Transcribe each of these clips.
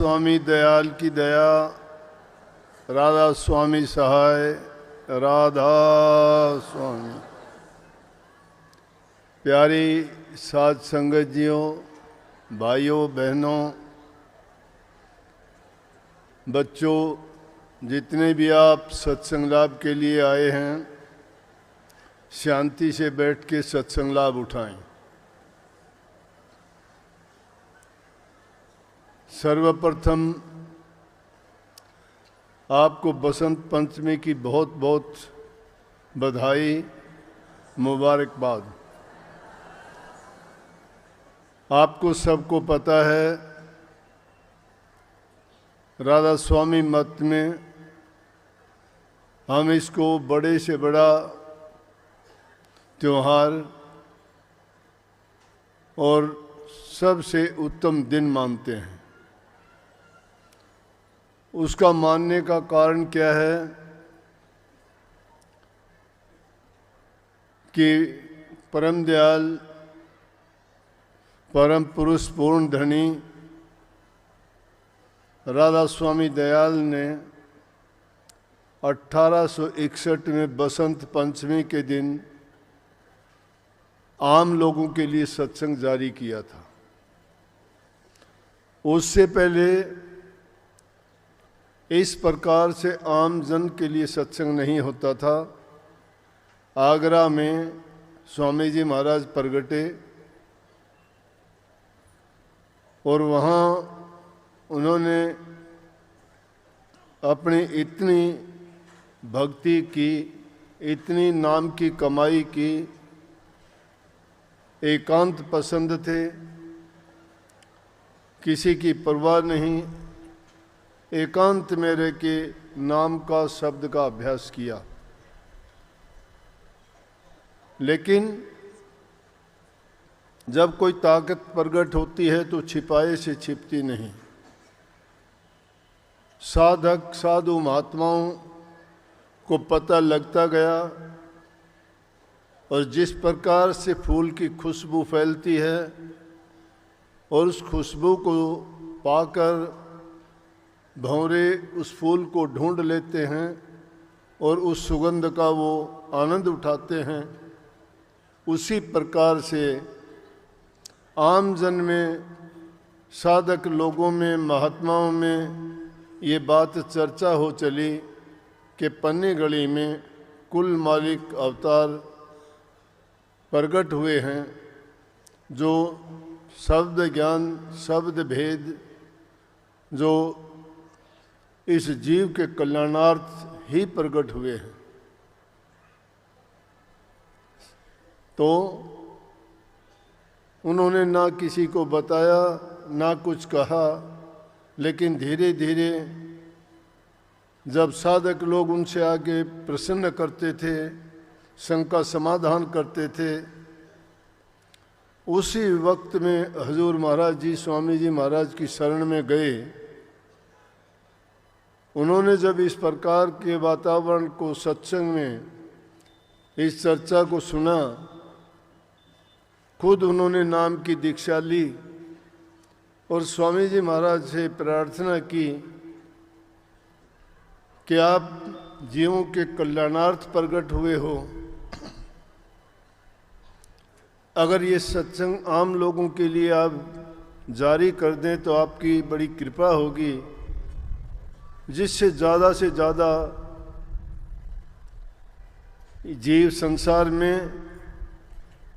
स्वामी दयाल की दया, राधा स्वामी सहाय, राधा स्वामी। प्यारी साध संगत जियों, भाइयों बहनों, बच्चों, जितने भी आप सत्संग लाभ के लिए आए हैं, शांति से बैठ के सत्संग लाभ उठाएं। सर्वप्रथम आपको बसंत पंचमी की बहुत बहुत बधाई, मुबारकबाद। आपको सबको पता है, राधा स्वामी मत में हम इसको बड़े से बड़ा त्योहार और सबसे उत्तम दिन मानते हैं। उसका मानने का कारण क्या है कि परम दयाल, परम पुरुष पूर्ण धनी राधा स्वामी दयाल ने 1861 में बसंत पंचमी के दिन आम लोगों के लिए सत्संग जारी किया था। उससे पहले इस प्रकार से आम जन के लिए सत्संग नहीं होता था। आगरा में स्वामी जी महाराज प्रगटे और वहाँ उन्होंने अपनी इतनी भक्ति की, इतनी नाम की कमाई की, एकांत पसंद थे, किसी की परवाह नहीं, एकांत में रह के नाम का, शब्द का अभ्यास किया। लेकिन जब कोई ताकत प्रकट होती है तो छिपाए से छिपती नहीं। साधक साधु महात्माओं को पता लगता गया और जिस प्रकार से फूल की खुशबू फैलती है और उस खुशबू को पाकर भंवरे उस फूल को ढूंढ लेते हैं और उस सुगंध का वो आनंद उठाते हैं, उसी प्रकार से आम जन में, साधक लोगों में, महात्माओं में ये बात चर्चा हो चली कि पन्नी गढ़ी में कुल मालिक अवतार प्रकट हुए हैं, जो शब्द ज्ञान, शब्द भेद, जो इस जीव के कल्याणार्थ ही प्रकट हुए हैं। तो उन्होंने ना किसी को बताया, ना कुछ कहा, लेकिन धीरे धीरे जब साधक लोग उनसे आगे प्रसन्न करते थे, शंका समाधान करते थे, उसी वक्त में हजूर महाराज जी, स्वामी जी महाराज की शरण में गए। उन्होंने जब इस प्रकार के वातावरण को, सत्संग में इस चर्चा को सुना, खुद उन्होंने नाम की दीक्षा ली और स्वामी जी महाराज से प्रार्थना की कि आप जीवों के कल्याणार्थ प्रकट हुए हो। अगर ये सत्संग आम लोगों के लिए आप जारी कर दें तो आपकी बड़ी कृपा होगी, जिससे ज़्यादा से ज़्यादा जीव संसार में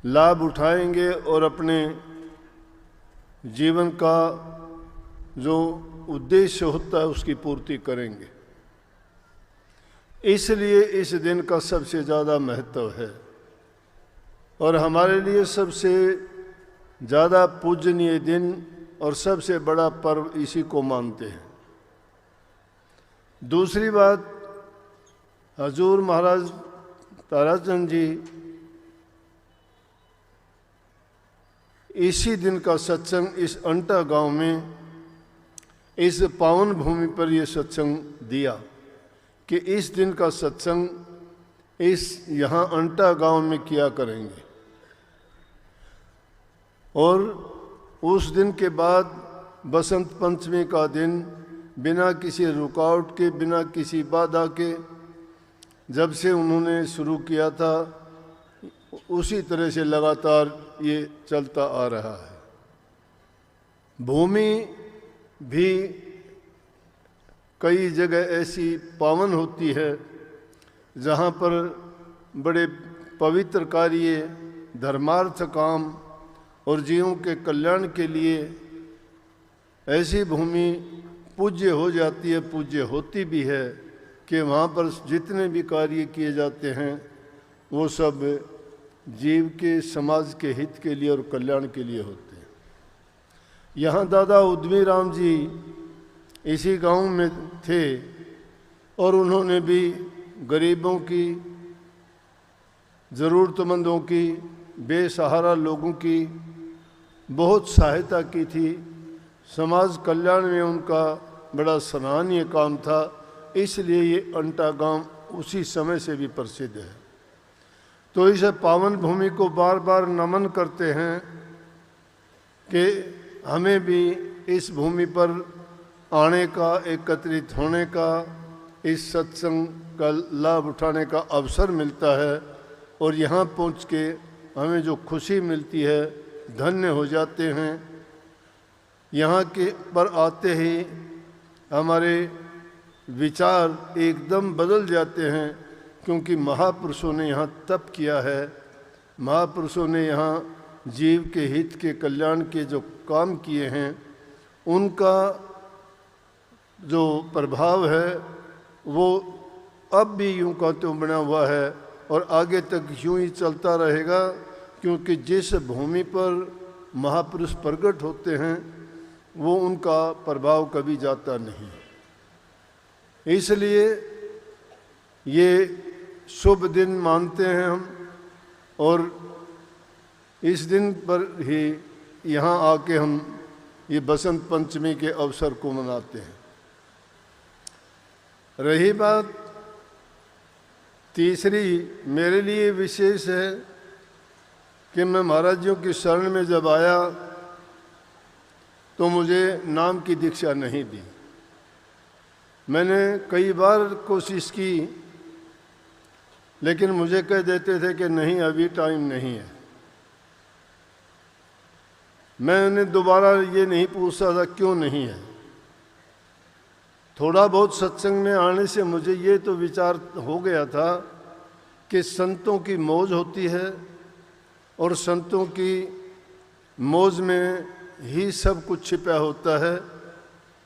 लाभ उठाएंगे और अपने जीवन का जो उद्देश्य होता है उसकी पूर्ति करेंगे। इसलिए इस दिन का सबसे ज़्यादा महत्व है और हमारे लिए सबसे ज़्यादा पूजनीय दिन और सबसे बड़ा पर्व इसी को मानते हैं। दूसरी बात, हजूर महाराज ताराचंद जी इसी दिन का सत्संग इस अंटा गांव में, इस पावन भूमि पर ये सत्संग दिया कि इस दिन का सत्संग इस यहाँ अंटा गांव में किया करेंगे। और उस दिन के बाद बसंत पंचमी का दिन बिना किसी रुकावट के, बिना किसी बाधा के जब से उन्होंने शुरू किया था उसी तरह से लगातार ये चलता आ रहा है। भूमि भी कई जगह ऐसी पावन होती है जहाँ पर बड़े पवित्र कार्य, धर्मार्थ काम और जीवों के कल्याण के लिए ऐसी भूमि पूज्य हो जाती है, पूज्य होती भी है कि वहाँ पर जितने भी कार्य किए जाते हैं वो सब जीव के, समाज के हित के लिए और कल्याण के लिए होते हैं। यहाँ दादा उद्यमी राम जी इसी गांव में थे और उन्होंने भी गरीबों की, ज़रूरतमंदों की, बेसहारा लोगों की बहुत सहायता की थी। समाज कल्याण में उनका बड़ा सराहनीय काम था, इसलिए ये अंटा गांव उसी समय से भी प्रसिद्ध है। तो इस पावन भूमि को बार बार नमन करते हैं कि हमें भी इस भूमि पर आने का, एकत्रित होने का, इस सत्संग का लाभ उठाने का अवसर मिलता है और यहाँ पहुँच के हमें जो खुशी मिलती है, धन्य हो जाते हैं। यहाँ के पर आते ही हमारे विचार एकदम बदल जाते हैं, क्योंकि महापुरुषों ने यहाँ तप किया है, महापुरुषों ने यहाँ जीव के हित के, कल्याण के जो काम किए हैं उनका जो प्रभाव है वो अब भी यूँ का त्यों बना हुआ है और आगे तक यूँ ही चलता रहेगा, क्योंकि जिस भूमि पर महापुरुष प्रकट होते हैं वो उनका प्रभाव कभी जाता नहीं। इसलिए ये शुभ दिन मानते हैं हम और इस दिन पर ही यहाँ आके हम ये बसंत पंचमी के अवसर को मनाते हैं। रही बात तीसरी, मेरे लिए विशेष है कि मैं महाराज जी की शरण में जब आया तो मुझे नाम की दीक्षा नहीं दी। मैंने कई बार कोशिश की, लेकिन मुझे कह देते थे कि नहीं, अभी टाइम नहीं है। मैं उन्हें दोबारा ये नहीं पूछता था क्यों नहीं है। थोड़ा बहुत सत्संग में आने से मुझे ये तो विचार हो गया था कि संतों की मौज होती है और संतों की मौज में ही सब कुछ छिपा होता है।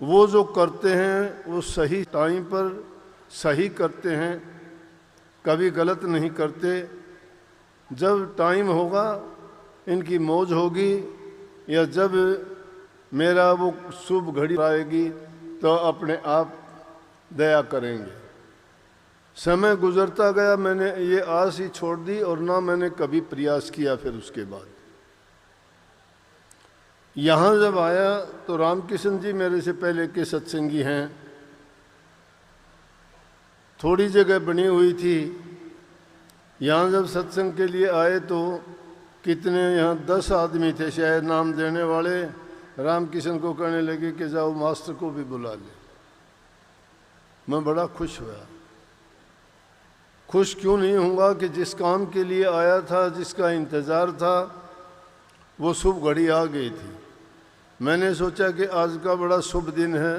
वो जो करते हैं वो सही टाइम पर सही करते हैं, कभी गलत नहीं करते। जब टाइम होगा, इनकी मौज होगी, या जब मेरा वो शुभ घड़ी आएगी तो अपने आप दया करेंगे। समय गुजरता गया, मैंने ये आस ही छोड़ दी और ना मैंने कभी प्रयास किया। फिर उसके बाद यहाँ जब आया तो रामकिशन जी मेरे से पहले के सत्संगी हैं। थोड़ी जगह बनी हुई थी। यहाँ जब सत्संग के लिए आए तो कितने, यहाँ 10 आदमी थे शायद नाम देने वाले। रामकिशन को कहने लगे कि जाओ मास्टर को भी बुला ले। मैं बड़ा खुश हुआ। खुश क्यों नहीं होऊंगा कि जिस काम के लिए आया था, जिसका इंतज़ार था, वो शुभ घड़ी आ गई थी। मैंने सोचा कि आज का बड़ा शुभ दिन है,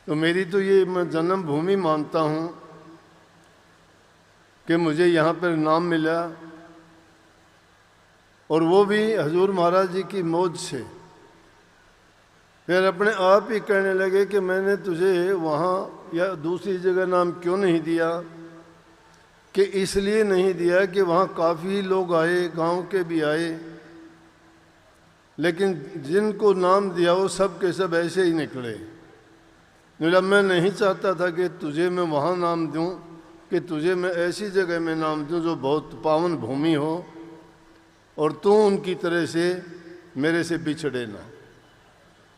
तो मेरी तो ये मैं जन्मभूमि मानता हूँ कि मुझे यहाँ पर नाम मिला, और वो भी हजूर महाराज जी की मौज से। फिर अपने आप ही कहने लगे कि मैंने तुझे वहाँ या दूसरी जगह नाम क्यों नहीं दिया, कि इसलिए नहीं दिया कि वहाँ काफ़ी लोग आए, गांव के भी आए, लेकिन जिनको नाम दिया वो सब के सब ऐसे ही निकले। मतलब मैं नहीं चाहता था कि तुझे मैं वहाँ नाम दूँ, कि तुझे मैं ऐसी जगह में नाम दूँ जो बहुत पावन भूमि हो और तू उनकी तरह से मेरे से बिछड़े ना।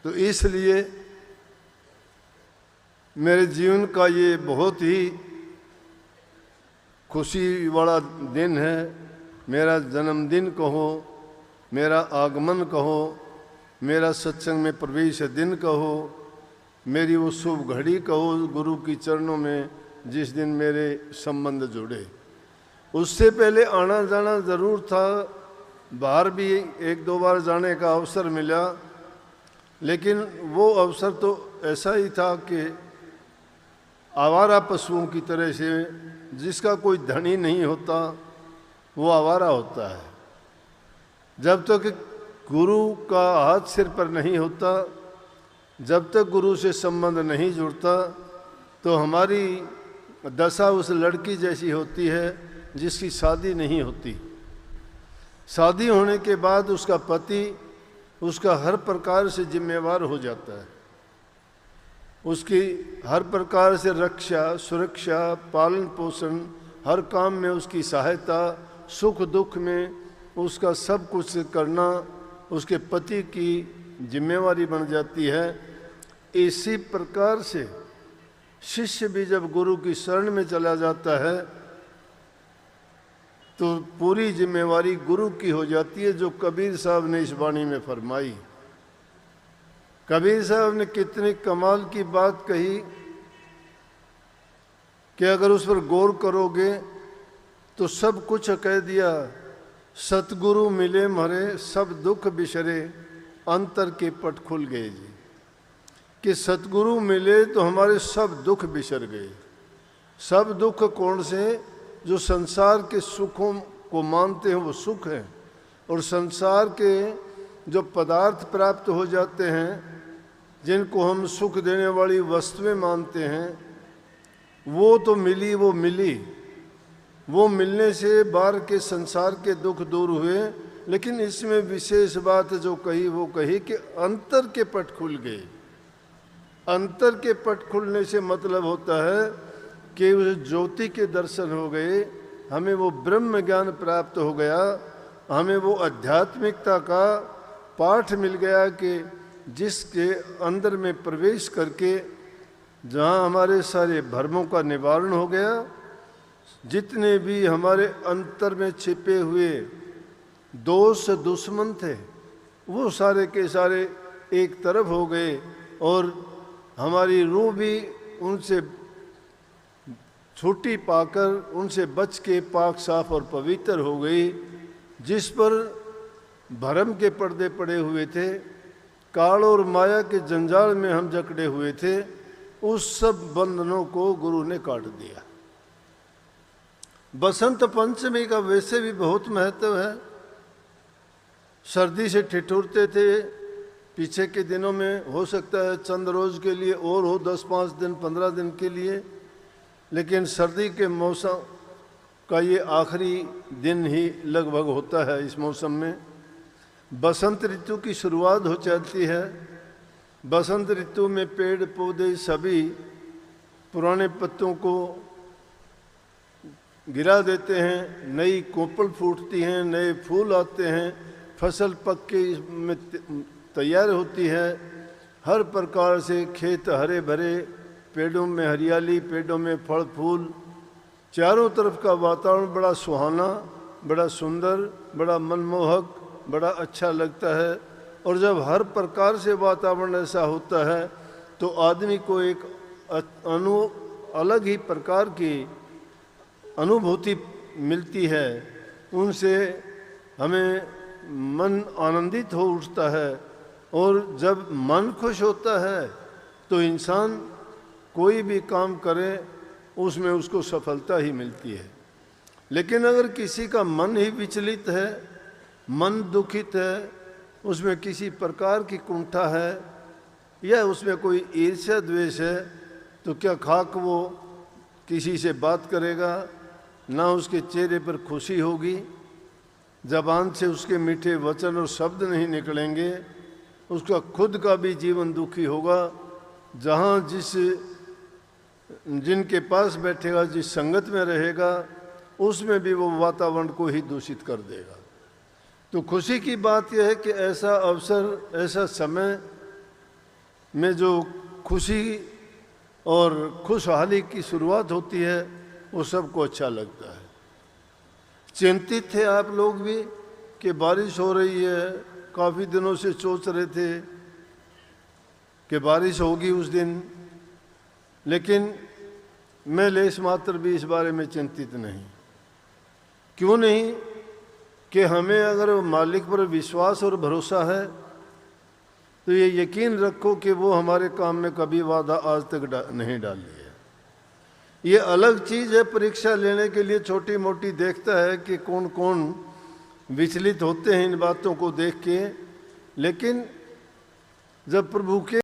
तो इसलिए मेरे जीवन का ये बहुत ही खुशी वाला दिन है। मेरा जन्मदिन कहो, मेरा आगमन कहो, मेरा सत्संग में प्रवेश दिन कहो, मेरी वो शुभ घड़ी कहो गुरु की चरणों में जिस दिन मेरे संबंध जुड़े। उससे पहले आना जाना ज़रूर था, बाहर भी 1-2 बार जाने का अवसर मिला, लेकिन वो अवसर तो ऐसा ही था कि आवारा पशुओं की तरह से, जिसका कोई धनी नहीं होता वो आवारा होता है। जब तक गुरु का हाथ सिर पर नहीं होता, जब तक गुरु से संबंध नहीं जुड़ता, तो हमारी दशा उस लड़की जैसी होती है जिसकी शादी नहीं होती। शादी होने के बाद उसका पति उसका हर प्रकार से जिम्मेवार हो जाता है, उसकी हर प्रकार से रक्षा, सुरक्षा, पालन पोषण, हर काम में उसकी सहायता, सुख दुख में उसका सब कुछ करना उसके पति की जिम्मेवारी बन जाती है। इसी प्रकार से शिष्य भी जब गुरु की शरण में चला जाता है तो पूरी जिम्मेवारी गुरु की हो जाती है, जो कबीर साहब ने इस वाणी में फरमाई। कबीर साहब ने कितनी कमाल की बात कही कि अगर उस पर गौर करोगे तो सब कुछ कह दिया। सतगुरु मिले मरे सब दुख बिसरे, अंतर के पट खुल गए जी। कि सतगुरु मिले तो हमारे सब दुख बिसर गए। सब दुख कौन से? जो संसार के सुखों को मानते हैं वो सुख है, और संसार के जो पदार्थ प्राप्त हो जाते हैं जिनको हम सुख देने वाली वस्तुएं मानते हैं, वो तो मिली, वो मिली, वो मिलने से बाहर के संसार के दुख दूर हुए। लेकिन इसमें विशेष बात जो कही वो कही कि अंतर के पट खुल गए। अंतर के पट खुलने से मतलब होता है कि उस ज्योति के दर्शन हो गए, हमें वो ब्रह्म ज्ञान प्राप्त हो गया, हमें वो आध्यात्मिकता का पाठ मिल गया कि जिसके अंदर में प्रवेश करके जहाँ हमारे सारे भ्रमों का निवारण हो गया, जितने भी हमारे अंतर में छिपे हुए दोष दुश्मन थे वो सारे के सारे एक तरफ हो गए, और हमारी रूह भी उनसे छुट्टी पाकर उनसे बच के पाक साफ और पवित्र हो गई। जिस पर भरम के पर्दे पड़े हुए थे, काल और माया के जंजाल में हम जकड़े हुए थे, उस सब बंधनों को गुरु ने काट दिया। बसंत पंचमी का वैसे भी बहुत महत्व है। सर्दी से ठिठुरते थे पीछे के दिनों में, हो सकता है चंद रोज के लिए और हो, 10-5 दिन 15 दिन के लिए, लेकिन सर्दी के मौसम का ये आखिरी दिन ही लगभग होता है। इस मौसम में बसंत ऋतु की शुरुआत हो जाती है। बसंत ऋतु में पेड़ पौधे सभी पुराने पत्तों को गिरा देते हैं, नई कोपल फूटती हैं, नए फूल आते हैं, फसल पक के इसमें तैयार होती है। हर प्रकार से खेत हरे भरे, पेड़ों में हरियाली, पेड़ों में फल फूल, चारों तरफ का वातावरण बड़ा सुहाना, बड़ा सुंदर, बड़ा मनमोहक, बड़ा अच्छा लगता है। और जब हर प्रकार से वातावरण ऐसा होता है तो आदमी को एक अलग ही प्रकार की अनुभूति मिलती है। उनसे हमें मन आनंदित हो उठता है, और जब मन खुश होता है तो इंसान कोई भी काम करे उसमें उसको सफलता ही मिलती है। लेकिन अगर किसी का मन ही विचलित है, मन दुखित है, उसमें किसी प्रकार की कुंठा है या उसमें कोई ईर्ष्या द्वेष है, तो क्या खाक वो किसी से बात करेगा, ना उसके चेहरे पर खुशी होगी, जबान से उसके मीठे वचन और शब्द नहीं निकलेंगे, उसका खुद का भी जीवन दुखी होगा। जहाँ जिनके पास बैठेगा, जिस संगत में रहेगा, उसमें भी वो वातावरण को ही दूषित कर देगा। तो खुशी की बात यह है कि ऐसा अवसर, ऐसा समय में जो खुशी और खुशहाली की शुरुआत होती है वो सबको अच्छा लगता है। चिंतित थे आप लोग भी कि बारिश हो रही है, काफ़ी दिनों से सोच रहे थे कि बारिश होगी उस दिन, लेकिन मैं लेश मात्र भी इस बारे में चिंतित नहीं। क्यों नहीं? कि हमें अगर मालिक पर विश्वास और भरोसा है तो ये यकीन रखो कि वो हमारे काम में कभी वादा आज तक नहीं डाली है। ये अलग चीज़ है, परीक्षा लेने के लिए छोटी मोटी देखता है कि कौन कौन विचलित होते हैं इन बातों को देख के, लेकिन जब प्रभु के